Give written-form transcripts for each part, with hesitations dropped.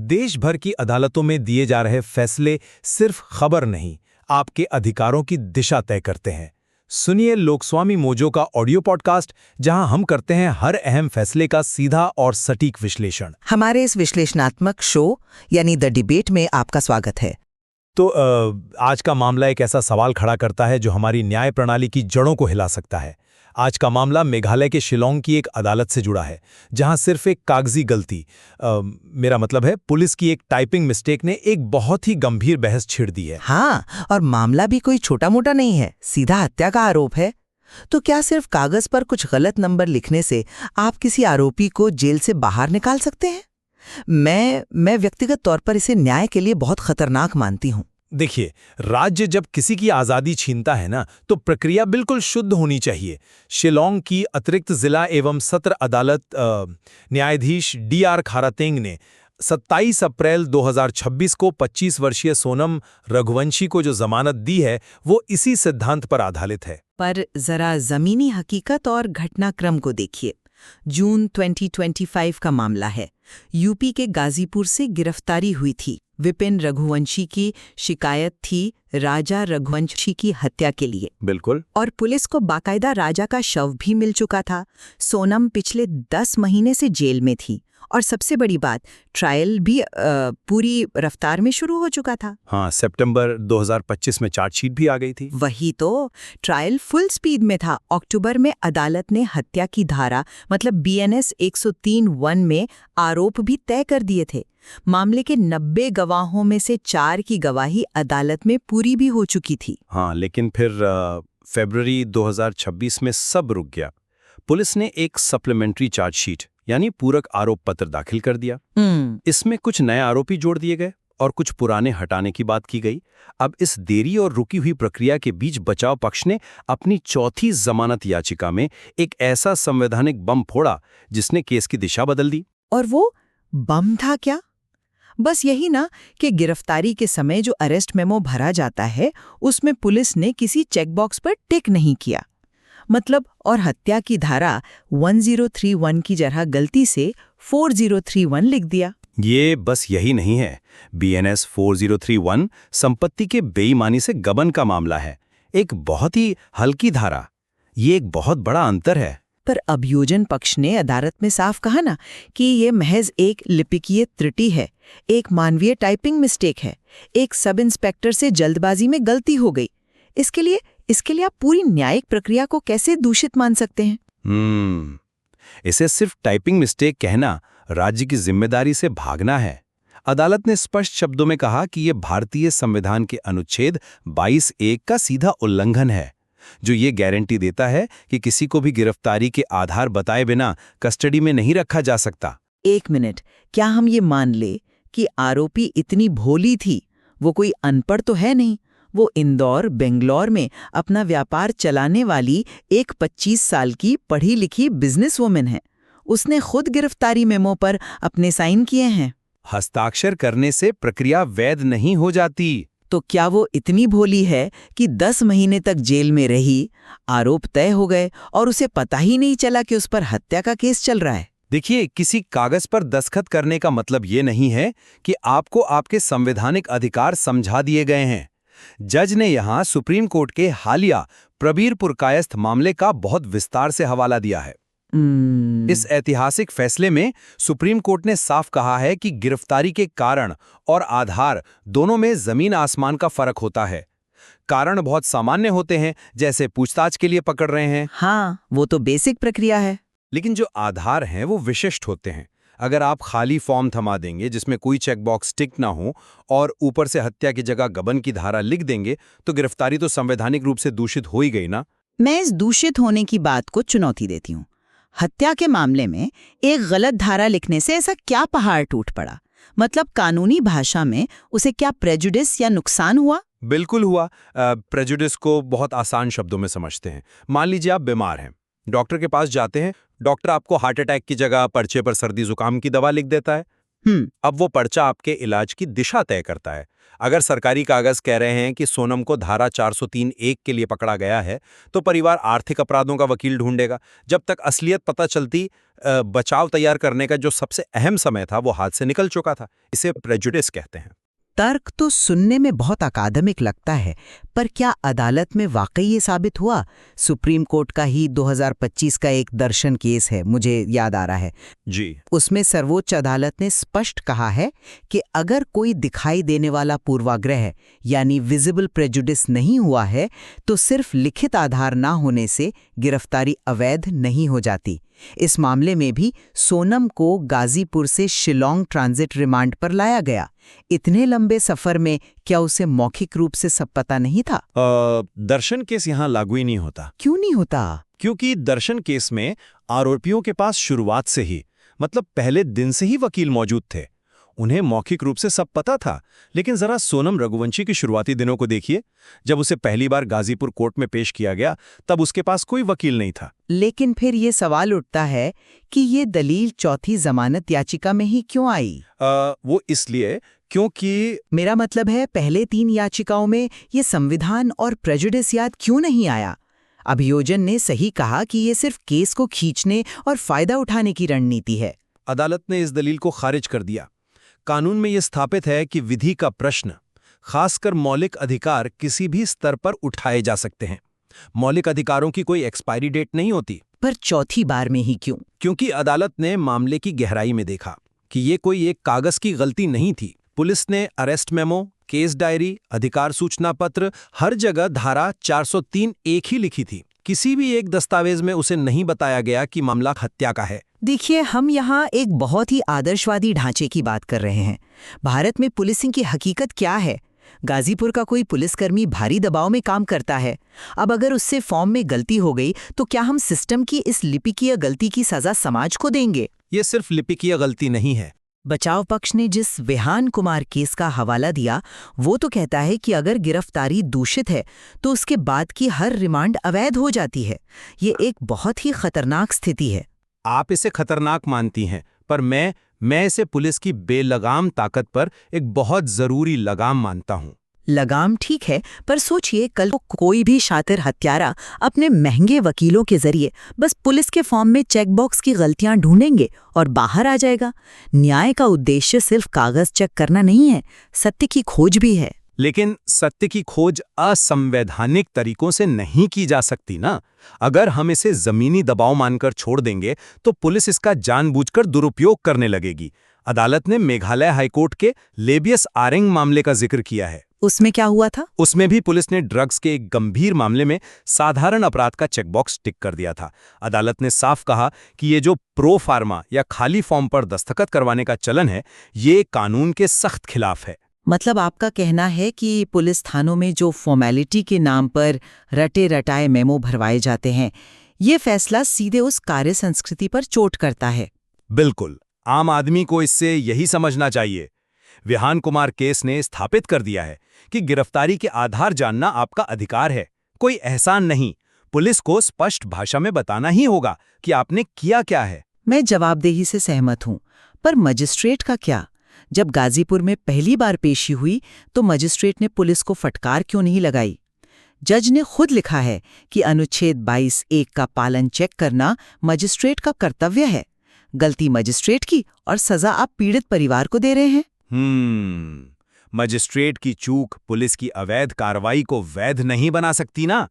देश भर की अदालतों में दिए जा रहे फैसले सिर्फ खबर नहीं, आपके अधिकारों की दिशा तय करते हैं। सुनिए लोकस्वामी मोजो का ऑडियो पॉडकास्ट, जहां हम करते हैं हर अहम फैसले का सीधा और सटीक विश्लेषण। हमारे इस विश्लेषणात्मक शो यानी द डिबेट में आपका स्वागत है। तो आज का मामला एक ऐसा सवाल खड़ा करता है जो हमारी न्याय प्रणाली की जड़ों को हिला सकता है। आज का मामला मेघालय के शिलोंग की एक अदालत से जुड़ा है, जहां सिर्फ एक कागजी गलती, मेरा मतलब है पुलिस की एक टाइपिंग मिस्टेक ने एक बहुत ही गंभीर बहस छिड़ दी है। हाँ, और मामला भी कोई छोटा मोटा नहीं है, सीधा हत्या का आरोप है। तो क्या सिर्फ कागज पर कुछ गलत नंबर लिखने से आप किसी आरोपी को जेल से बाहर निकाल सकते हैं? मैं व्यक्तिगत तौर पर इसे न्याय के लिए बहुत खतरनाक मानती हूँ। देखिए, राज्य जब किसी की आज़ादी छीनता है ना, तो प्रक्रिया बिल्कुल शुद्ध होनी चाहिए। शिलोंग की अतिरिक्त जिला एवं सत्र अदालत न्यायाधीश DR खारातेंग ने 27 अप्रैल 2026 को 25 वर्षीय सोनम रघुवंशी को जो जमानत दी है, वो इसी सिद्धांत पर आधारित है। पर जरा जमीनी हकीकत और घटनाक्रम को देखिए। जून 2025 का मामला है। यूपी के गाजीपुर से गिरफ्तारी हुई थी। विपिन रघुवंशी की शिकायत थी राजा रघुवंशी की हत्या के लिए। बिल्कुल। और पुलिस को बाकायदा राजा का शव भी मिल चुका था। सोनम पिछले 10 महीने से जेल में थी और सबसे बड़ी बात, ट्रायल भी पूरी रफ्तार में शुरू हो चुका था। हाँ, सितंबर 2025 में चार्जशीट भी आ गई थी। वही तो, ट्रायल फुल स्पीड में था। अक्टूबर में अदालत ने हत्या की धारा मतलब BNS 103(1) में आरोप भी तय कर दिए थे। मामले के 90 गवाहों में से 4 की गवाही अदालत में पूरी भी हो चुकी थी। हाँ, लेकिन फिर फरवरी 2026 में सब रुक गया। पुलिस ने एक सप्लीमेंट्री चार्जशीट यानी पूरक आरोप पत्र दाखिल कर दिया। इसमें कुछ नए आरोपी जोड़ दिए गए और कुछ पुराने हटाने की बात की गई। अब इस देरी और रुकी हुई प्रक्रिया के बीच बचाव पक्ष ने अपनी चौथी जमानत याचिका में एक ऐसा संवैधानिक बम फोड़ा जिसने केस की दिशा बदल दी। और वो बम था क्या? बस यही ना कि गिरफ्तारी के समय जो अरेस्ट मेमो भरा जाता है, उसमें पुलिस ने किसी चेकबॉक्स पर टिक नहीं किया। मतलब, और हत्या की धारा 1031 की जगह गलती से 4031 लिख दिया। ये बस यही नहीं है। BNS 4031 संपत्ति के बेईमानी से गबन का मामला है, एक बहुत ही हल्की धारा। ये एक बहुत बड़ा अंतर है। पर अभियोजन पक्ष ने अदालत में साफ कहा ना कि ये महज एक लिपिकीय त्रुटि है, एक मानवीय टाइपिंग मिस्टेक है, एक सब इंस्पेक्टर से जल्दबाजी में गलती हो गई। इसके लिए आप पूरी न्यायिक प्रक्रिया को कैसे दूषित मान सकते हैं? इसे सिर्फ टाइपिंग मिस्टेक कहना राज्य की जिम्मेदारी से भागना है। अदालत ने स्पष्ट शब्दों में कहा कि यह भारतीय संविधान के अनुच्छेद 22(1) का सीधा उल्लंघन है, जो ये गारंटी देता है कि किसी को भी गिरफ्तारी के आधार बताए बिना कस्टडी में नहीं रखा जा सकता। एक मिनट, क्या हम ये मान ले कि आरोपी इतनी भोली थी? वो कोई अनपढ़ तो है नहीं। वो इंदौर, बेंगलोर में अपना व्यापार चलाने वाली एक 25 साल की पढ़ी लिखी बिजनेस वुमन है। उसने खुद गिरफ्तारी मेमो पर अपने साइन किए हैं। हस्ताक्षर करने से प्रक्रिया वैध नहीं हो जाती। तो क्या वो इतनी भोली है कि 10 महीने तक जेल में रही, आरोप तय हो गए और उसे पता ही नहीं चला कि उस पर हत्या का केस चल रहा है? देखिए, किसी कागज पर दस्तखत करने का मतलब ये नहीं है कि आपको आपके संवैधानिक अधिकार समझा दिए गए हैं। जज ने यहाँ सुप्रीम कोर्ट के हालिया प्रबीर पुरकायस्थ मामले का बहुत विस्तार से हवाला दिया है। इस ऐतिहासिक फैसले में सुप्रीम कोर्ट ने साफ कहा है कि गिरफ्तारी के कारण और आधार दोनों में जमीन आसमान का फर्क होता है। कारण बहुत सामान्य होते हैं, जैसे पूछताछ के लिए पकड़ रहे हैं। हाँ, वो तो बेसिक प्रक्रिया है। लेकिन जो आधार हैं वो विशिष्ट होते हैं। अगर आप खाली फॉर्म थमा देंगे जिसमें कोई चेकबॉक्स टिक ना हो और ऊपर से हत्या की जगह गबन की धारा लिख देंगे, तो गिरफ्तारी तो संवैधानिक रूप से दूषित हो ही गई ना। मैं इस दूषित होने की बात को चुनौती देती हूँ। हत्या के मामले में एक गलत धारा लिखने से ऐसा क्या पहाड़ टूट पड़ा? मतलब कानूनी भाषा में उसे क्या प्रेजुडिस या नुकसान हुआ? बिल्कुल हुआ। प्रेजुडिस को बहुत आसान शब्दों में समझते हैं। मान लीजिए आप बीमार हैं, डॉक्टर के पास जाते हैं, डॉक्टर आपको हार्ट अटैक की जगह पर्चे पर सर्दी जुकाम की दवा लिख देता है। अब वो पर्चा आपके इलाज की दिशा तय करता है। अगर सरकारी कागज कह रहे हैं कि सोनम को धारा 403(1) के लिए पकड़ा गया है, तो परिवार आर्थिक अपराधों का वकील ढूंढेगा। जब तक असलियत पता चलती, बचाव तैयार करने का जो सबसे अहम समय था वो हाथ से निकल चुका था। इसे प्रेजुडिस कहते हैं। तर्क तो सुनने में बहुत अकादमिक लगता है, पर क्या अदालत में वाकई ये साबित हुआ? सुप्रीम कोर्ट का ही 2025 का एक दर्शन केस है, मुझे याद आ रहा है। जी। उसमें सर्वोच्च अदालत ने स्पष्ट कहा है कि अगर कोई दिखाई देने वाला पूर्वाग्रह यानी विजिबल प्रेजुडिस नहीं हुआ है, तो सिर्फ लिखित आधार ना होने से गिरफ्तारी अवैध नहीं हो जाती। इस मामले में भी सोनम को गाजीपुर से शिलोंग ट्रांजिट रिमांड पर लाया गया। इतने लंबे सफर में क्या उसे मौखिक रूप से सब पता नहीं था? दर्शन केस यहाँ लागू ही नहीं होता। क्यों नहीं होता? क्योंकि दर्शन केस में आरोपियों के पास शुरुआत से ही, मतलब पहले दिन से ही वकील मौजूद थे। उन्हें मौखिक रूप से सब पता था। लेकिन जरा सोनम रघुवंशी के शुरुआती दिनों को देखिए। जब उसे पहली बार गाजीपुर कोर्ट में पेश किया गया, तब उसके पास कोई वकील नहीं था। लेकिन फिर ये सवाल उठता है कि ये दलील चौथी जमानत याचिका में ही क्यों आई? वो इसलिए क्योंकि मेरा मतलब है, पहले 3 याचिकाओं में ये संविधान और प्रेजुडिस याद क्यों नहीं आया? अभियोजन ने सही कहा कि ये सिर्फ केस को खींचने और फायदा उठाने की रणनीति है। अदालत ने इस दलील को खारिज कर दिया। कानून में यह स्थापित है कि विधि का प्रश्न, खासकर मौलिक अधिकार, किसी भी स्तर पर उठाए जा सकते हैं। मौलिक अधिकारों की कोई एक्सपायरी डेट नहीं होती। पर चौथी बार में ही क्यों? क्योंकि अदालत ने मामले की गहराई में देखा कि ये कोई एक कागज की गलती नहीं थी। पुलिस ने अरेस्ट मेमो, केस डायरी, अधिकार सूचना पत्र, हर जगह धारा 403(1) ही लिखी थी। किसी भी एक दस्तावेज में उसे नहीं बताया गया कि मामला हत्या का है। देखिए, हम यहाँ एक बहुत ही आदर्शवादी ढांचे की बात कर रहे हैं। भारत में पुलिसिंग की हकीकत क्या है? गाजीपुर का कोई पुलिसकर्मी भारी दबाव में काम करता है। अब अगर उससे फॉर्म में गलती हो गई, तो क्या हम सिस्टम की इस लिपिकीय गलती की सजा समाज को देंगे? ये सिर्फ लिपिकीय गलती नहीं है। बचाव पक्ष ने जिस विहान कुमार केस का हवाला दिया, वो तो कहता है कि अगर गिरफ्तारी दूषित है तो उसके बाद की हर रिमांड अवैध हो जाती है। ये एक बहुत ही खतरनाक स्थिति है। आप इसे खतरनाक मानती हैं, पर मैं इसे पुलिस की बेलगाम ताकत पर एक बहुत जरूरी लगाम मानता हूँ। लगाम ठीक है, पर सोचिए, कल को कोई भी शातिर हत्यारा अपने महंगे वकीलों के जरिए बस पुलिस के फॉर्म में चेकबॉक्स की गलतियां ढूंढेंगे और बाहर आ जाएगा। न्याय का उद्देश्य सिर्फ कागज चेक करना नहीं है, सत्य की खोज भी है। लेकिन सत्य की खोज असंवैधानिक तरीकों से नहीं की जा सकती ना। अगर हम इसे जमीनी दबाव मानकर छोड़ देंगे, तो पुलिस इसका जानबूझकर दुरुपयोग करने लगेगी। अदालत ने मेघालय हाईकोर्ट के लेबियस आरेंग मामले का जिक्र किया है। उसमें क्या हुआ था? उसमें भी पुलिस ने ड्रग्स के एक गंभीर मामले में साधारण अपराध का चेकबॉक्स टिक कर दिया था। अदालत ने साफ कहा कि ये जो प्रो फार्मा या खाली फॉर्म पर दस्तखत करवाने का चलन है, ये कानून के सख्त खिलाफ है। मतलब आपका कहना है कि पुलिस थानों में जो फॉर्मेलिटी के नाम पर रटे रटाए मेमो भरवाए जाते हैं, ये फैसला सीधे उस कार्य संस्कृति पर चोट करता है। बिल्कुल, आम आदमी को इससे यही समझना चाहिए। विहान कुमार केस ने स्थापित कर दिया है कि गिरफ्तारी के आधार जानना आपका अधिकार है, कोई एहसान नहीं। पुलिस को स्पष्ट भाषा में बताना ही होगा कि आपने किया क्या है। मैं जवाबदेही से सहमत हूँ, पर मजिस्ट्रेट का क्या? जब गाजीपुर में पहली बार पेशी हुई, तो मजिस्ट्रेट ने पुलिस को फटकार क्यों नहीं लगाई? जज ने खुद लिखा है कि अनुच्छेद 22(1) का पालन चेक करना मजिस्ट्रेट का कर्तव्य है। गलती मजिस्ट्रेट की और सजा आप पीड़ित परिवार को दे रहे हैं। मजिस्ट्रेट की चूक पुलिस की अवैध कार्रवाई को वैध नहीं बना सकती ना।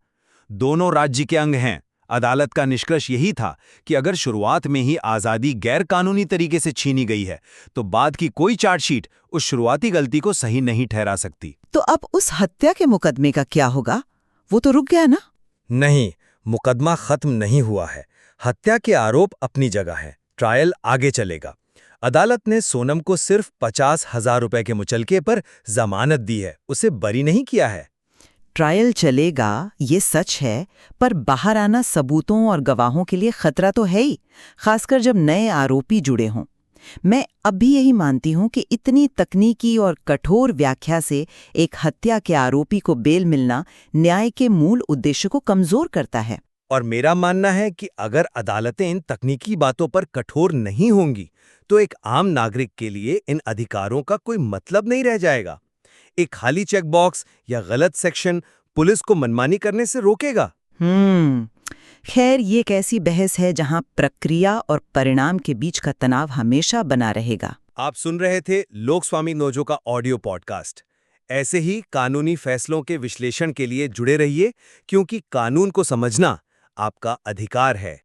दोनों राज्य के अंग हैं। अदालत का निष्कर्ष यही था कि अगर शुरुआत में ही आज़ादी गैर कानूनी तरीके से छीनी गई है, तो बाद की कोई चार्जशीट उस शुरुआती गलती को सही नहीं ठहरा सकती। तो अब उस हत्या के मुकदमे का क्या होगा? वो तो रुक गया ना? नहीं, मुकदमा खत्म नहीं हुआ है। हत्या के आरोप अपनी जगह है, ट्रायल आगे चलेगा। अदालत ने सोनम को सिर्फ 50,000 रुपए के मुचलके पर जमानत दी है, उसे बरी नहीं किया है। ट्रायल चलेगा, ये सच है, पर बाहर आना सबूतों और गवाहों के लिए खतरा तो है ही, खासकर जब नए आरोपी जुड़े हों। मैं अब भी यही मानती हूँ कि इतनी तकनीकी और कठोर व्याख्या से एक हत्या के आरोपी को बेल मिलना न्याय के मूल उद्देश्य को कमजोर करता है। और मेरा मानना है कि अगर अदालतें इन तकनीकी बातों पर कठोर नहीं होंगी, तो एक आम नागरिक के लिए इन अधिकारों का कोई मतलब नहीं रह जाएगा। एक खाली चेक बॉक्स या गलत सेक्शन पुलिस को मनमानी करने से रोकेगा। खैर, ये एक ऐसी बहस है जहां प्रक्रिया और परिणाम के बीच का तनाव हमेशा बना रहेगा। आप सुन रहे थे लोकस्वामी नोजो का ऑडियो पॉडकास्ट। ऐसे ही कानूनी फैसलों के विश्लेषण के लिए जुड़े रहिए, क्योंकि कानून को समझना आपका अधिकार है।